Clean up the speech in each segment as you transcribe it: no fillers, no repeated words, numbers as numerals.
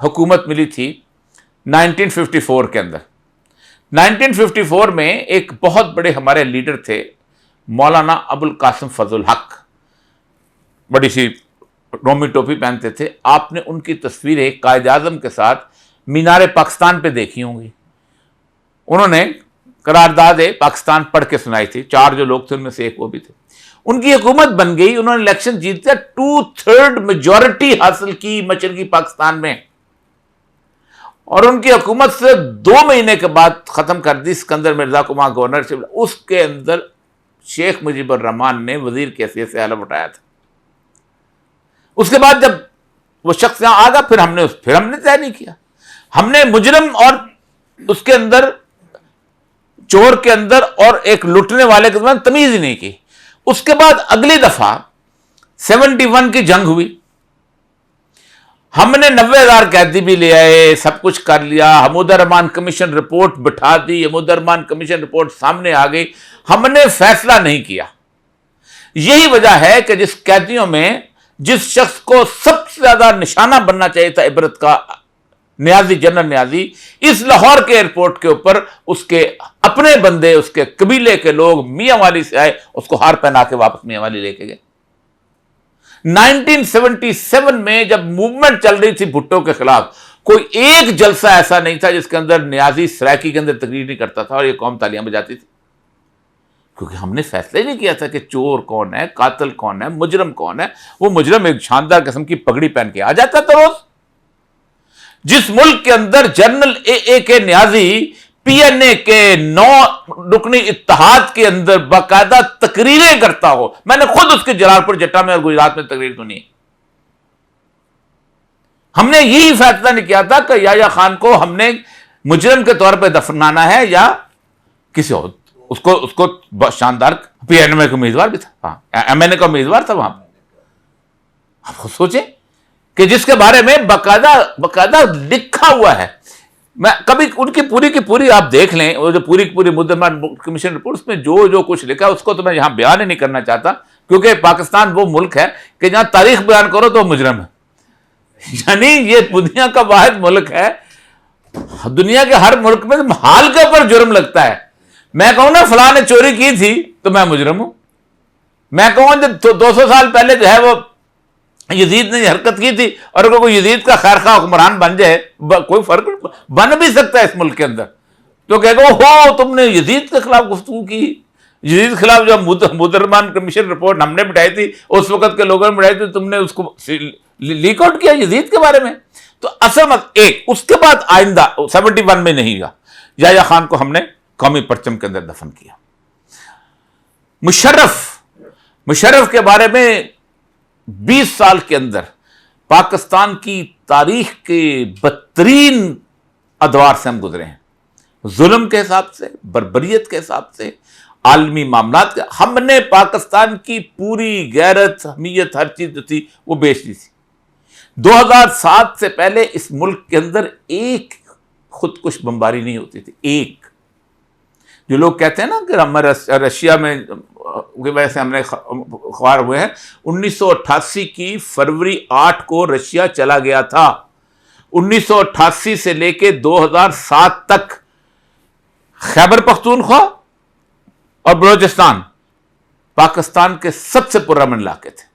حکومت ملی تھی 1954 کے اندر. 1954 میں ایک بہت بڑے ہمارے لیڈر تھے مولانا ابو القاسم فضل الحق, بڑی سی رومی ٹوپی پہنتے تھے. آپ نے ان کی تصویریں قائد اعظم کے ساتھ مینار پاکستان پہ دیکھی ہوں گی. انہوں نے قرارداد پاکستان پڑھ کے سنائی تھی. 4 جو لوگ تھے ان میں سے ایک وہ بھی تھے. ان کی حکومت بن گئی, انہوں نے الیکشن جیت کر 2/3 میجورٹی حاصل کی مشرقی پاکستان میں, اور ان کی حکومت سے 2 مہینے کے بعد ختم کر دی اسکندر مرزا کو وہاں گورنر. اس کے اندر شیخ مجیب الرحمان نے وزیر کی حیثیت سے حلف اٹھایا تھا. اس کے بعد جب وہ شخص یہاں آ گیا, پھر ہم نے طے نہیں کیا. ہم نے مجرم اور اس کے اندر چور کے اندر اور ایک لٹنے والے کے درمیان تمیز ہی نہیں کی. اس کے بعد اگلی دفعہ 71 کی جنگ ہوئی, ہم نے 90,000 قیدی بھی لے آئے, سب کچھ کر لیا. حمود الرحمان کمیشن رپورٹ بٹھا دی, حمود الرحمان کمیشن رپورٹ سامنے آ گئی. ہم نے فیصلہ نہیں کیا. یہی وجہ ہے کہ جس قیدیوں میں جس شخص کو سب سے زیادہ نشانہ بننا چاہیے تھا عبرت کا, نیازی, جنرل نیازی, اس لاہور کے ایئرپورٹ کے اوپر اس کے اپنے بندے, اس کے قبیلے کے لوگ میاں والی سے آئے, اس کو ہار پہنا کے واپس میاں والی لے کے گئے. 1977 میں جب موومنٹ چل رہی تھی بھٹو کے خلاف, کوئی ایک جلسہ ایسا نہیں تھا جس کے اندر نیازی سرائکی کے اندر تقریر نہیں کرتا تھا اور یہ قوم تالیاں بجاتی تھی. کیونکہ ہم نے فیصلہ ہی نہیں کیا تھا کہ چور کون ہے, قاتل کون ہے, مجرم کون ہے. وہ مجرم ایک شاندار قسم کی پگڑی پہن کے آ جاتا تھا روز. جس ملک کے اندر جنرل اے کے نیازی PNA کے 9 رکنی اتحاد کے اندر باقاعدہ تقریریں کرتا ہو, میں نے خود اس کے جلال پور جٹا میں اور گجرات میں تقریر سنی. ہم نے یہی فیصلہ نہیں کیا تھا کہ یحییٰ خان کو ہم نے مجرم کے طور پہ دفنانا ہے یا کسی اور. اس کو شاندار PNA کا امیدوار بھی تھا, MNA کا امیدوار تھا وہاں. آپ خود سوچیں کہ جس کے بارے میں باقاعدہ لکھا ہوا ہے. میں کبھی ان کی پوری آپ دیکھ لیں, وہ جو پوری مدمن کمیشن رپورٹس میں جو کچھ لکھا ہے اس کو تو میں یہاں بیان ہی نہیں کرنا چاہتا, کیونکہ پاکستان وہ ملک ہے کہ جہاں تاریخ بیان کرو تو مجرم ہے. یعنی یہ دنیا کا واحد ملک ہے, دنیا کے ہر ملک میں حال کے اوپر جرم لگتا ہے. میں کہوں نا فلاں نے چوری کی تھی تو میں مجرم ہوں. میں کہوں جب 200 سال پہلے جو ہے وہ یزید نے حرکت کی تھی, اور اگر کوئی یزید کا خیر خواہ حکمران بن جائے, کوئی فرق بن بھی سکتا ہے اس ملک کے اندر, تو کہ ہو تم نے یزید کے خلاف گفتگو کی. یزید کے خلاف جو حمود الرحمان کمیشن رپورٹ ہم نے بٹھائی تھی, اس وقت کے لوگوں نے بٹھائی تھی, تم نے اس کو لیک آؤٹ کیا یزید کے بارے میں. تو اصل ایک اس کے بعد آئندہ 71 میں نہیں گا, یحییٰ خان کو ہم نے قومی پرچم کے اندر دفن کیا. مشرف کے بارے میں 20 سال کے اندر پاکستان کی تاریخ کے بدترین ادوار سے ہم گزرے ہیں. ظلم کے حساب سے, بربریت کے حساب سے, عالمی معاملات کے. ہم نے پاکستان کی پوری غیرت, حمیت, ہر چیز جو تھی وہ بیچ دی تھی. 2007 سے پہلے اس ملک کے اندر ایک خودکش بمباری نہیں ہوتی تھی. ایک جو لوگ کہتے ہیں نا کہ ہمارے رشیا میں ویسے ہم نے خوار ہوئے ہیں, 1988 کی فروری 8 کو رشیا چلا گیا تھا. 1988 سے لے کے 2007 تک خیبر پختونخوا اور بلوچستان پاکستان کے سب سے پرامن علاقے تھے.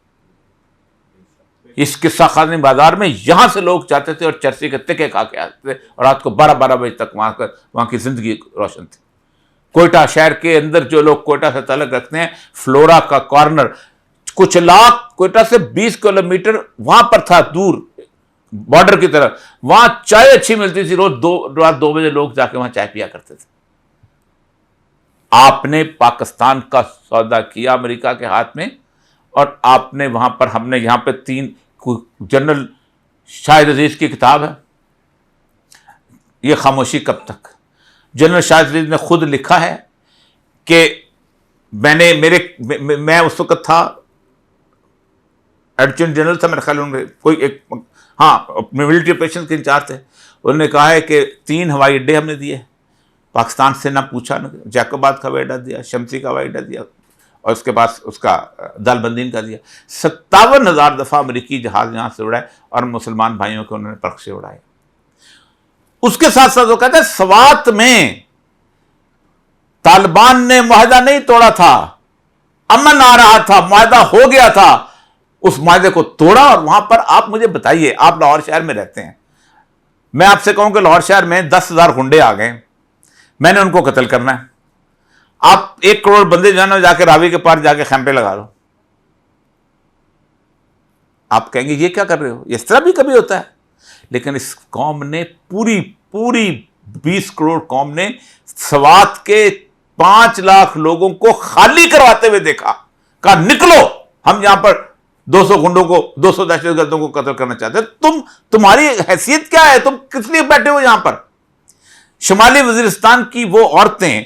اس قصہ خانی بازار میں یہاں سے لوگ جاتے تھے اور چرسی کے تکے کھا کے آتے تھے, اور رات کو 12 بجے تک وہاں کی زندگی روشن تھی. کوئٹہ شہر کے اندر جو لوگ کوئٹہ سے تعلق رکھتے ہیں, فلورا کا کارنر کچھ لاکھ کوئٹہ سے 20 کلومیٹر وہاں پر تھا, دور بارڈر کی طرف. وہاں چائے اچھی ملتی تھی, روز رات 2 بجے لوگ جا کے وہاں چائے پیا کرتے تھے. آپ نے پاکستان کا سودا کیا امریکہ کے ہاتھ میں, اور آپ نے وہاں پر, ہم نے یہاں پہ 3 جنرل شاہد عزیز کی کتاب ہے یہ خاموشی کب تک. جنرل شاہد عزیز نے خود لکھا ہے کہ میں اس وقت تھا ایڈجنٹ جنرل تھا میرے خیال میں, کوئی ایک ملٹری آپریشن کے انچارج تھے. انہوں نے کہا ہے کہ 3 ہوائی اڈے ہم نے دیے پاکستان سے, نہ پوچھا نہ جیکوباد کا ہوائی اڈا دیا, شمسی کا ہوائی اڈا دیا, اور اس کے بعد اس کا دال بندین کا دیا. 57,000 دفعہ امریکی جہاز یہاں سے اڑائے اور مسلمان بھائیوں کو انہوں نے پرخ سے اڑائے. اس کے ساتھ ساتھ وہ کہتے ہیں سوات میں طالبان نے معاہدہ نہیں توڑا تھا، امن آ رہا تھا، معاہدہ ہو گیا تھا، اس معاہدے کو توڑا. اور وہاں پر آپ مجھے بتائیے، آپ لاہور شہر میں رہتے ہیں، میں آپ سے کہوں کہ لاہور شہر میں 10,000 گنڈے آ گئے، میں نے ان کو قتل کرنا ہے، آپ 1 کروڑ بندے جو ہے نا جا کے راوی کے پار جا کے خیمپے لگا دو. آپ کہیں گے یہ کیا کر رہے ہو، اس طرح بھی کبھی ہوتا ہے. لیکن اس قوم نے پوری 20 کروڑ قوم نے سوات کے 5 لاکھ لوگوں کو خالی کرواتے ہوئے دیکھا، کہا نکلو، ہم یہاں پر 200 گنڈوں کو، 200 دہشت گردوں کو قتل کرنا چاہتے ہیں. تمہاری حیثیت کیا ہے، تم کس لیے بیٹھے ہو یہاں پر؟ شمالی وزیرستان کی وہ عورتیں،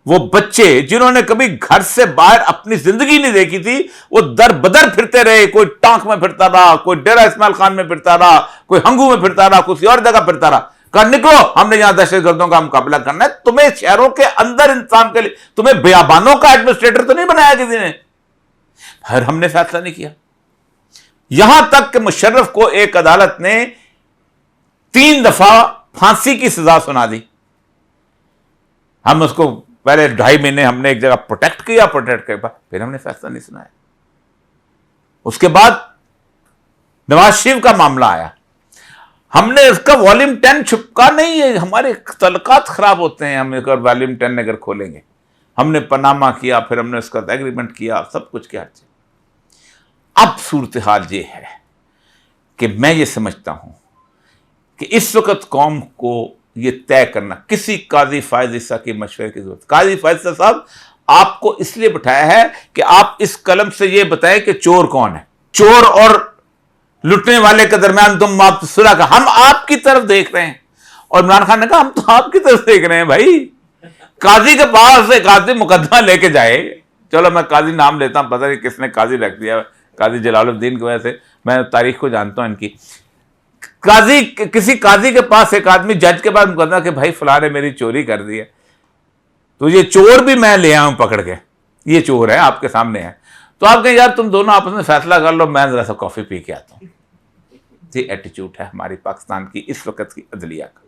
وہ بچے جنہوں نے کبھی گھر سے باہر اپنی زندگی نہیں دیکھی تھی، وہ در بدر پھرتے رہے، کوئی ٹانک میں پھرتا رہا، کوئی ڈیرہ اسماعیل خان میں پھرتا رہا، کوئی ہنگو میں پھرتا رہا، کسی اور جگہ پھرتا رہا. کہا نکلو، ہم نے یہاں دہشت گردوں کا مقابلہ کرنا ہے. تمہیں شہروں کے اندر انسان کے لیے، تمہیں بیابانوں کا ایڈمنسٹریٹر تو نہیں بنایا کسی نے. پھر ہم نے فیصلہ نہیں کیا، یہاں تک کہ مشرف کو ایک عدالت نے 3 دفعہ پھانسی کی سزا سنا دی. ہم اس کو پہلے 2.5 مہینے ہم نے ایک جگہ پروٹیکٹ کیا، پھر ہم نے فیصلہ نہیں سنایا. اس کے بعد نواز شریف کا معاملہ آیا، ہم نے اس کا والیوم 10 چھپکا نہیں ہے، ہمارے تعلقات خراب ہوتے ہیں، ہم اگر والیوم 10 اگر کھولیں گے. ہم نے پاناما کیا، پھر ہم نے اس کا ایگریمنٹ کیا، سب کچھ کیا. اب صورتحال یہ ہے کہ میں یہ سمجھتا ہوں کہ اس وقت قوم کو یہ طے کرنا، کسی قاضی فائز عیسیٰ کے مشورے کی ضرورت. قاضی فائز عیسیٰ صاحب آپ کو اس لیے بٹھایا ہے کہ آپ اس قلم سے یہ بتائیں کہ چور کون ہے، چور اور لٹنے والے کے درمیان تم آپ صلح کا. ہم آپ کی طرف دیکھ رہے ہیں. اور عمران خان نے کہا ہم تو آپ کی طرف دیکھ رہے ہیں بھائی. قاضی کے پاس سے قاضی مقدمہ لے کے جائے، چلو میں قاضی نام لیتا ہوں، پتہ نہیں کس نے قاضی رکھ دیا، قاضی جلال الدین کی وجہ سے میں تاریخ کو جانتا ہوں ان کی. کسی قاضی کے پاس ایک آدمی جج کے پاس مقدمہ کہ بھائی فلاں نے میری چوری کر دی ہے، تو یہ چور بھی میں لے آؤں پکڑ کے، یہ چور ہے آپ کے سامنے ہے. تو آپ کہیں یار تم دونوں آپس میں فیصلہ کر لو، میں ذرا سا کافی پی کے آتا ہوں. یہ ایٹیچیوڈ ہے ہماری پاکستان کی اس وقت کی عدلیہ کا.